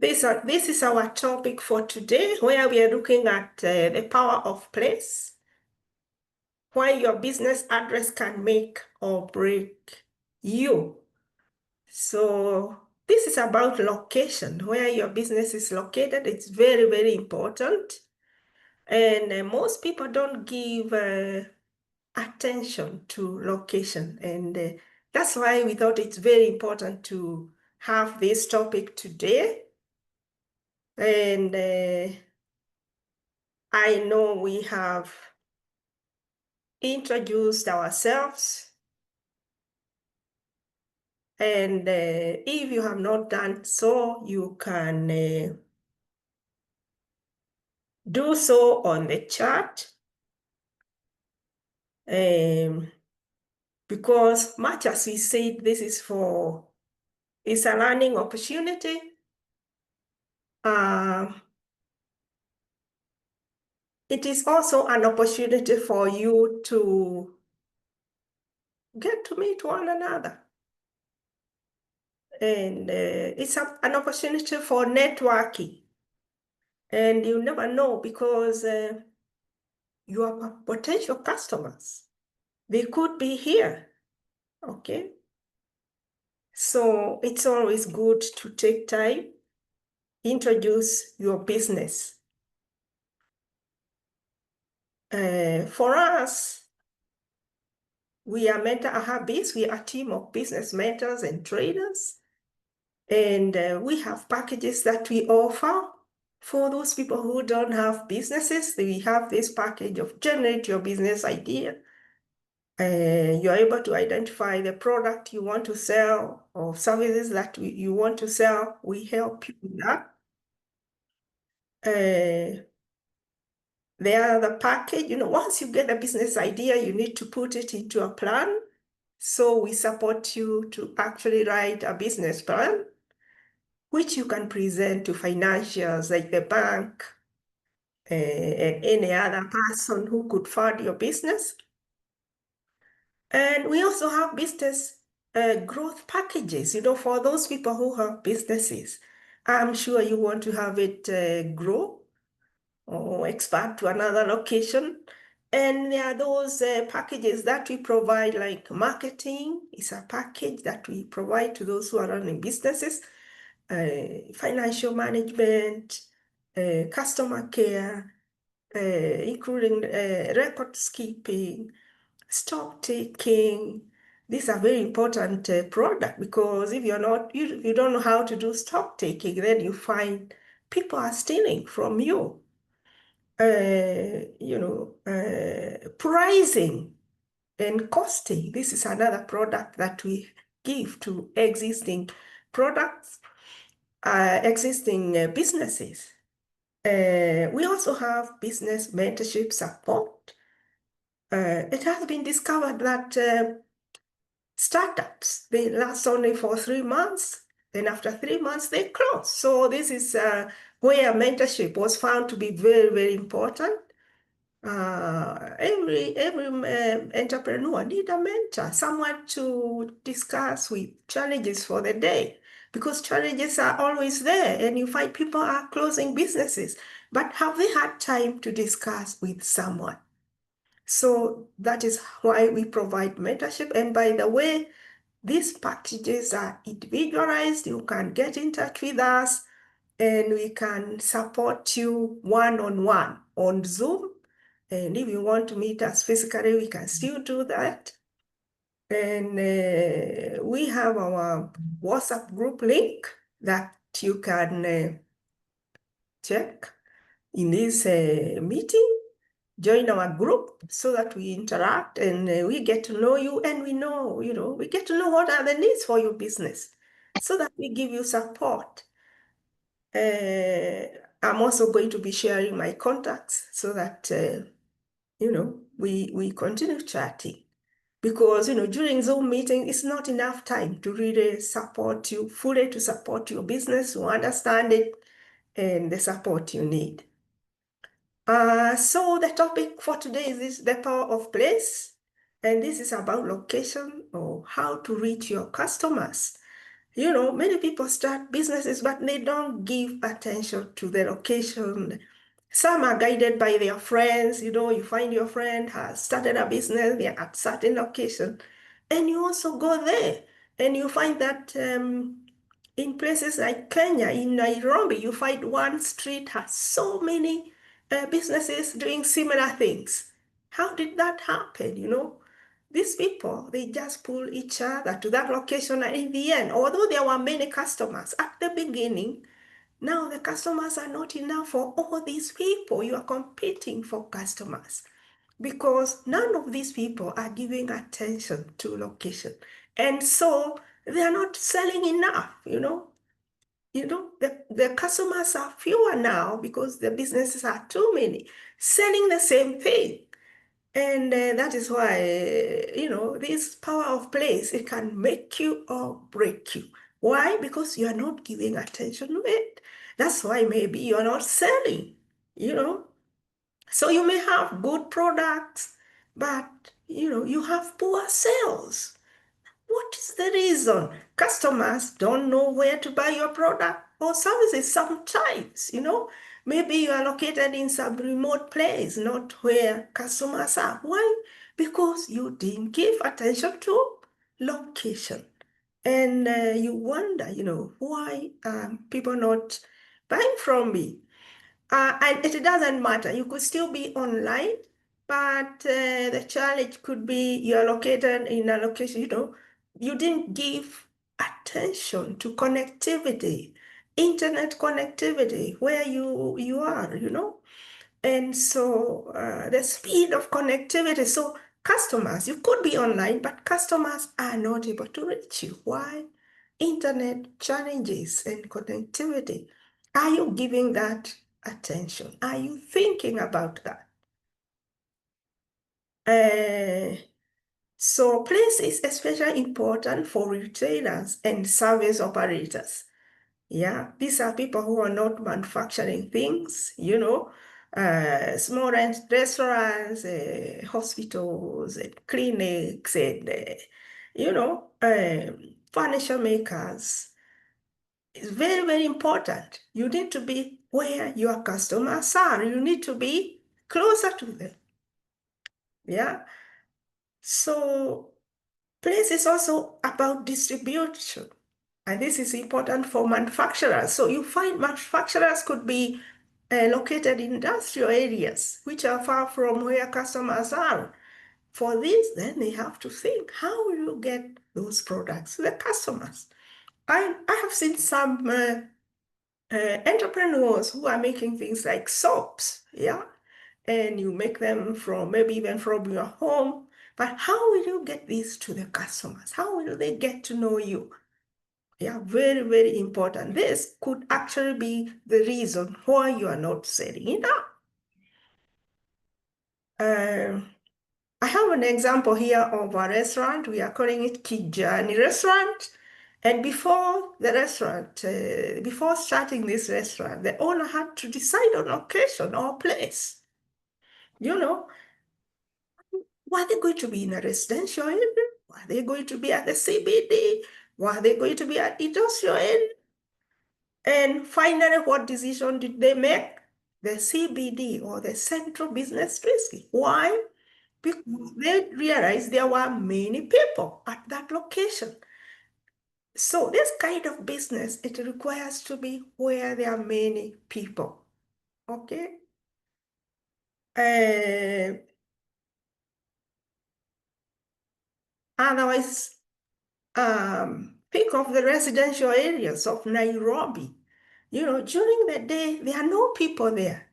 This is our topic for today, where we are looking at the power of place, why your business address can make or break you. So this is about location, where your business is located. It's very, very important. And most people don't give attention to location. And that's why we thought it's very important to have this topic today. And I know we have introduced ourselves. And if you have not done so, you can do so on the chat. Because much as we said, this is it's a learning opportunity. It is also an opportunity for you to get to meet one another. And it's an opportunity for networking. And you never know, because your potential customers, they could be here, okay? So it's always good to take time, introduce your business. For us, we are Mentor AhaBiz. We are a team of business mentors and traders. And we have packages that we offer for those people who don't have businesses. We have this package of Generate Your Business Idea. You're able to identify the product you want to sell or services that you want to sell. We help you with that. The other package, once you get a business idea, you need to put it into a plan. So we support you to actually write a business plan, which you can present to financials like the bank and any other person who could fund your business. And we also have business growth packages, for those people who have businesses. I'm sure you want to have it grow or expand to another location. And there are those packages that we provide, like marketing is a package that we provide to those who are running businesses, financial management, customer care, including records keeping, stock taking. These are very important product, because if you don't know how to do stock taking, then you find people are stealing from you. Pricing and costing. This is another product that we give to existing products, existing businesses. We also have business mentorship support. It has been discovered that startups, they last only for 3 months, then after 3 months they close. So this is where mentorship was found to be very, very important. Every entrepreneur need a mentor, someone to discuss with challenges for the day, because challenges are always there, and you find people are closing businesses, but have they had time to discuss with someone? So that is why we provide mentorship. And by the way, these packages are individualized. You can get in touch with us, and we can support you one-on-one on Zoom. And if you want to meet us physically, we can still do that. And we have our WhatsApp group link that you can check in this meeting. Join our group so that we interact and we get to know you, and we get to know what are the needs for your business so that we give you support. I'm also going to be sharing my contacts so that we continue chatting, because during Zoom meeting it's not enough time to really support you fully, to support your business, to understand it, and the support you need. So the topic for today is the power of place, and this is about location, or how to reach your customers. Many people start businesses, but they don't give attention to the location. Some are guided by their friends. You find your friend has started a business, they're at certain location, and you also go there. And you find that in places like Kenya, in Nairobi, you find one street has so many businesses doing similar things. How did that happen? These people, they just pull each other to that location, and in the end, although there were many customers at the beginning, now the customers are not enough for all these people. You are competing for customers because none of these people are giving attention to location. And so they are not selling enough. The customers are fewer now because the businesses are too many selling the same thing. And that is why, this power of place, it can make you or break you. Why? Because you are not giving attention to it. That's why maybe you're not selling, you know. So you may have good products, but, you have poor sales. What is the reason? Customers don't know where to buy your product or services sometimes. Maybe you are located in some remote place, not where customers are. Why? Because you didn't give attention to location. And you wonder, why people not buying from me? And it doesn't matter. You could still be online, but the challenge could be you're located in a location, you didn't give attention to connectivity, internet connectivity, where you are. And so the speed of connectivity. So customers, you could be online, but customers are not able to reach you. Why? Internet challenges and connectivity. Are you giving that attention? Are you thinking about that? So place is especially important for retailers and service operators. Yeah, these are people who are not manufacturing things, small restaurants, hospitals, and clinics, and, furniture makers. It's very, very important. You need to be where your customers are. You need to be closer to them. Yeah. So place is also about distribution. And this is important for manufacturers. So you find manufacturers could be located in industrial areas, which are far from where customers are. For this, then they have to think, how will you get those products to the customers? I have seen some entrepreneurs who are making things like soaps, yeah? And you make them from maybe even from your home. But how will you get these to the customers? How will they get to know you? Yeah, very, very important. This could actually be the reason why you are not selling it up. I have an example here of a restaurant. We are calling it Kijani Restaurant. And before starting this restaurant, the owner had to decide on location or place. Were they going to be in a residential area? Were they going to be at the CBD? Were they going to be at industrial area? And finally, what decision did they make? The CBD, or the Central Business District. Why? Because they realized there were many people at that location. So this kind of business, it requires to be where there are many people. Okay? Otherwise, think of the residential areas of Nairobi. During the day, there are no people there.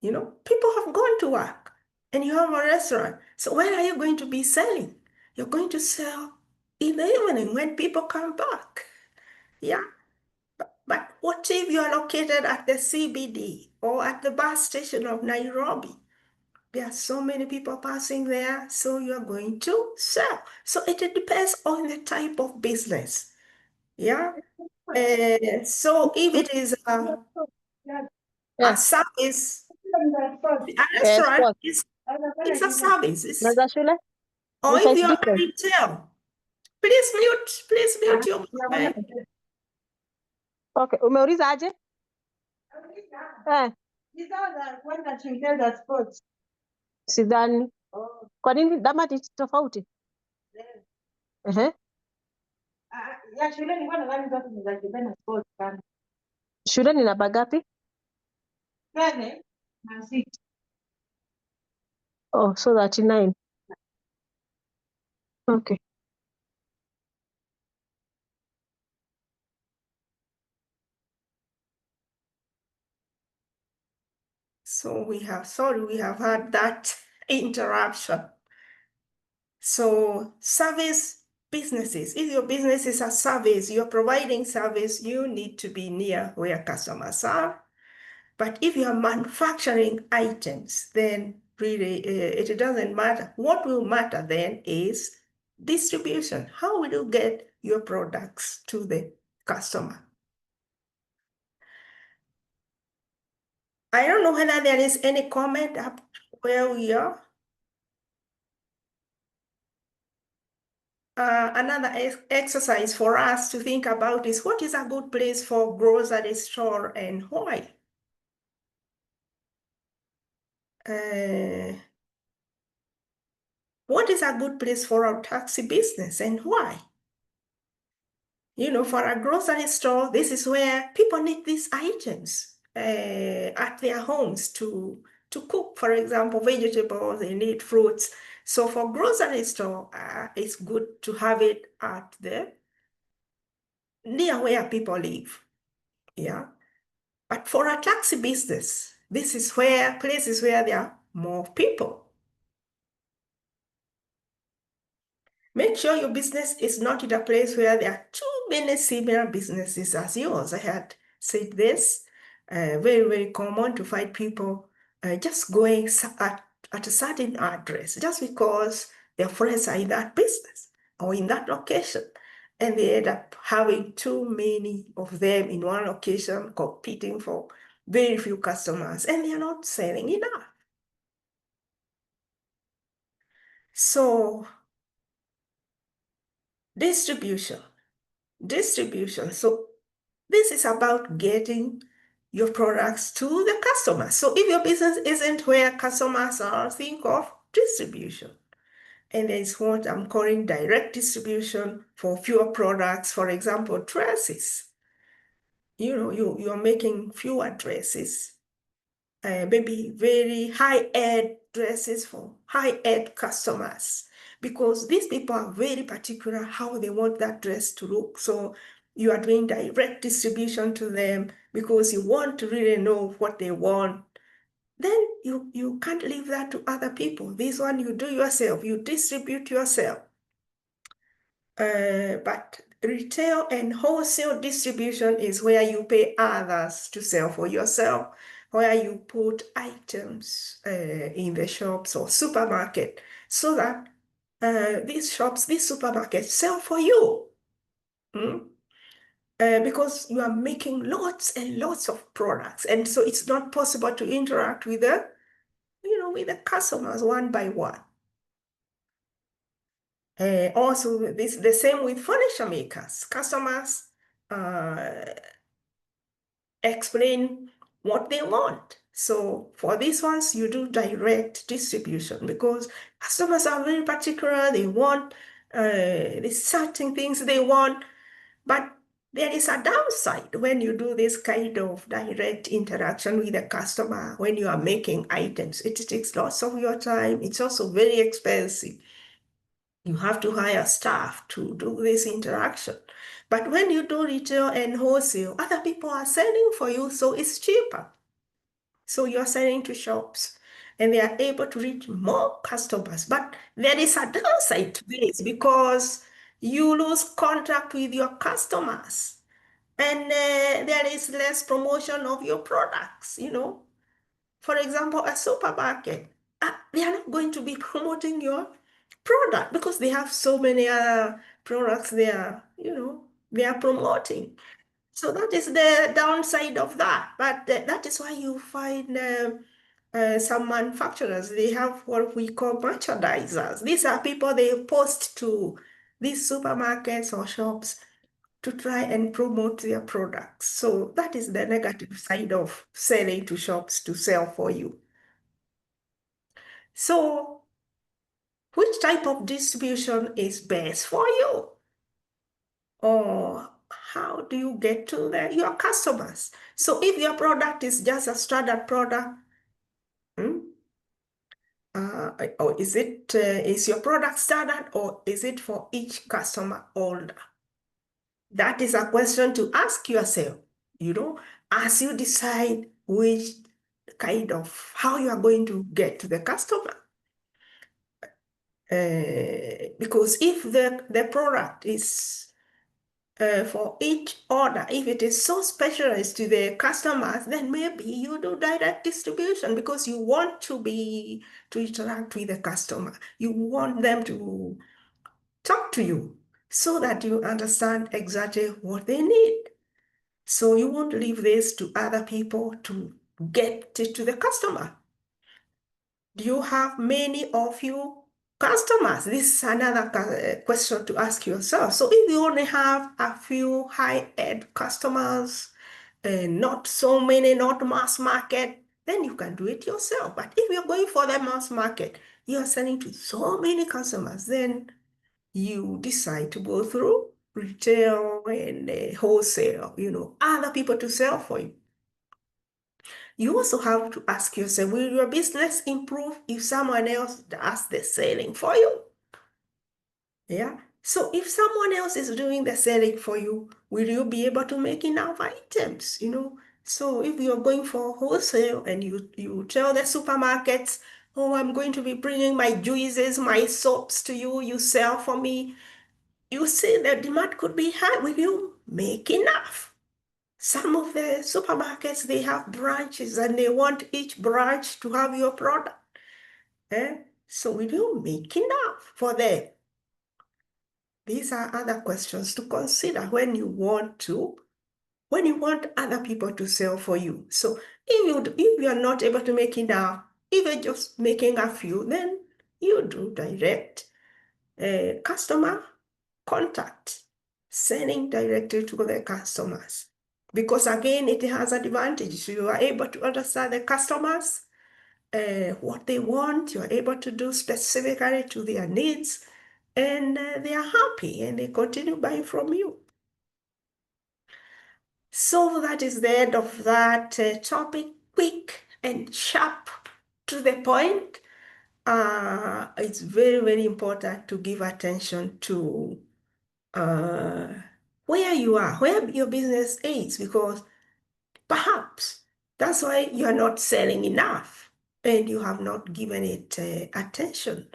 People have gone to work and you have a restaurant. So where are you going to be selling? You're going to sell in the evening when people come back. Yeah. But what if you are located at the CBD or at the bus station of Nairobi? There are so many people passing there, so you're going to sell. So it depends on the type of business. Yeah. So if it is a Yes, service, a yes, restaurant what? it's a service. Naza shule? Or Yes, if it's you're a different. retail, please mute your mic. Okay, umeuliza aje? Sidhani. Kwa nini damati tofauti? Ehe. Shule ni namba ngapi? Oh, so 39. Okay. So we have had that interruption. So service businesses, if your business is a service, you're providing service, you need to be near where customers are. But if you are manufacturing items, then really it doesn't matter. What will matter then is distribution. How will you get your products to the customer? I don't know whether there is any comment up where we are. Another exercise for us to think about is what is a good place for grocery store and why? What is a good place for our taxi business and why? You know, for a grocery store, this is where people need these items at their homes to cook. For example, vegetables, they need fruits. So for grocery store, it's good to have it at the near where people live. Yeah. But for a taxi business, this is where places where there are more people. Make sure your business is not in a place where there are too many similar businesses as yours. I had said this, very, very common to find people just going at a certain address just because their friends are in that business or in that location. And they end up having too many of them in one location competing for very few customers, and they're not selling enough. So distribution. So this is about getting your products to the customer. So if your business isn't where customers are, think of distribution. And there is what I'm calling direct distribution for fewer products. For example, dresses. You know, you're making fewer dresses, maybe very high-end dresses for high-end customers, because these people are very particular how they want that dress to look. So you are doing direct distribution to them because you want to really know what they want. Then you can't leave that to other people. This one you do yourself, you distribute yourself. But retail and wholesale distribution is where you pay others to sell for yourself, where you put items in the shops or supermarket so that these supermarkets sell for you. Because you are making lots and lots of products. And so it's not possible to interact with with the customers one by one. Also, the same with furniture makers. Customers explain what they want. So for these ones, you do direct distribution because customers are very particular. They want these certain things they want, but there is a downside when you do this kind of direct interaction with the customer when you are making items. It takes lots of your time. It's also very expensive. You have to hire staff to do this interaction. But when you do retail and wholesale, other people are selling for you, so it's cheaper. So you're selling to shops and they are able to reach more customers. But there is a downside to this because you lose contact with your customers and there is less promotion of your products, For example, a supermarket, they are not going to be promoting your product because they have so many other products they are promoting. So that is the downside of that. But that is why you find some manufacturers, they have what we call merchandisers. These are people they post to these supermarkets or shops to try and promote their products. So that is the negative side of selling to shops to sell for you. So which type of distribution is best for you? Or how do you get to your customers? So if your product is just a standard product, or is your product standard, or is it for each customer order? That is a question to ask yourself, as you decide which kind of how you are going to get to the customer. Because if the product is for each order, if it is so specialized to the customers, then maybe you do direct distribution because you want to interact with the customer. You want them to talk to you so that you understand exactly what they need. So you won't leave this to other people to get it to the customer. Do you have many of your customers? This is another question to ask yourself. So if you only have a few high-end customers, not so many, not mass market, then you can do it yourself. But if you're going for the mass market, you're selling to so many customers, then you decide to go through retail and wholesale, other people to sell for you. You also have to ask yourself, will your business improve if someone else does the selling for you? Yeah. So if someone else is doing the selling for you, will you be able to make enough items, So if you're going for wholesale and you tell the supermarkets, oh, I'm going to be bringing my juices, my soaps to you, you sell for me, you see the demand could be high. Will you make enough? Some of the supermarkets, they have branches and they want each branch to have your product. So will you make enough for them? These are other questions to consider when you want other people to sell for you. So if you are not able to make enough, if you're just making a few, then you do direct customer contact, selling directly to the customers. Because again, it has advantages. You are able to understand the customers, what they want. You're able to do specifically to their needs, and they are happy and they continue buying from you. So that is the end of that topic, quick and sharp, to the point. It's very, very important to give attention to where you are, where your business is, because perhaps that's why you are not selling enough and you have not given it attention.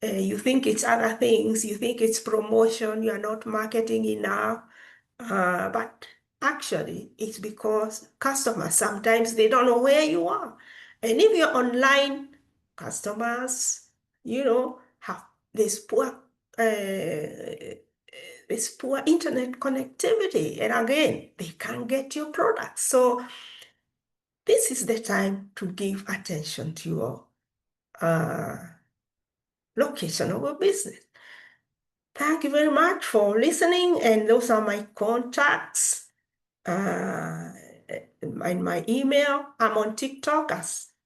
You think it's other things, you think it's promotion, you are not marketing enough, but actually it's because customers, sometimes they don't know where you are. And if you're online, customers, have this poor internet connectivity, and again, they can't get your product. So this is the time to give attention to your location of your business. Thank you very much for listening, and those are my contacts. In my email, I'm on TikTok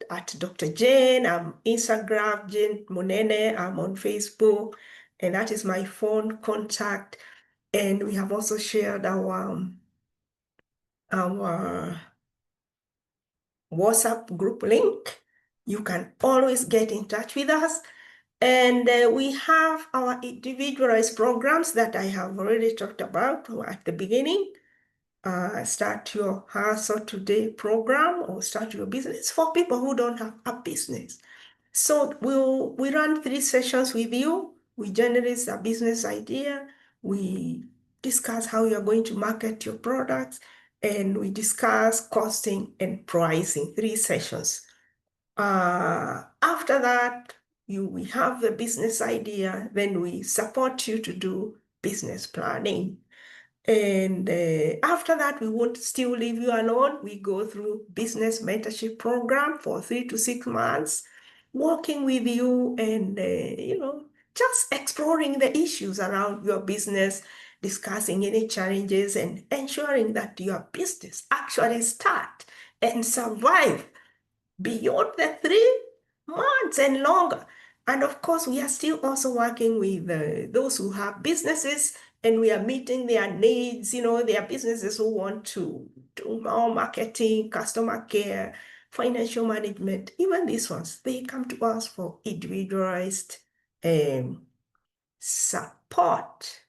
at Dr. Jane, I'm Instagram, Jane Munene, I'm on Facebook, and that is my phone contact. And we have also shared our WhatsApp group link. You can always get in touch with us. And we have our individualized programs that I have already talked about at the beginning. Start Your Hustle Today program, or Start Your Business, for people who don't have a business. So we run 3 sessions with you. We generate a business idea. We discuss how you're going to market your products, and we discuss costing and pricing. 3 sessions. After that, we have the business idea, then we support you to do business planning. And after that, we won't still leave you alone. We go through business mentorship program for 3 to 6 months, working with you and, just exploring the issues around your business, discussing any challenges and ensuring that your business actually start and survive beyond the 3 months and longer. And of course, we are still also working with those who have businesses, and we are meeting their needs. Their businesses who want to do more marketing, customer care, financial management. Even these ones, they come to us for individualized support.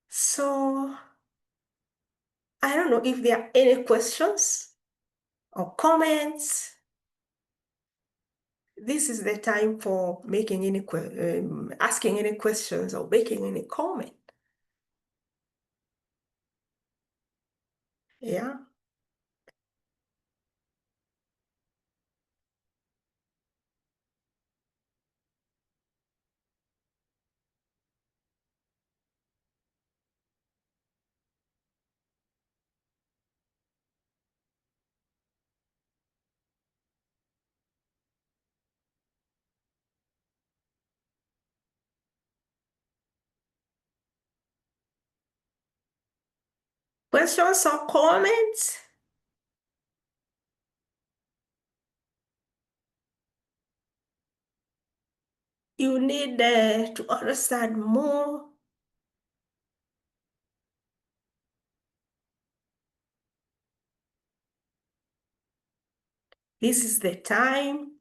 So I don't know if there are any questions or comments. This is the time for making asking any questions or making any comment. Yeah. Questions or comments? You need to understand more. This is the time.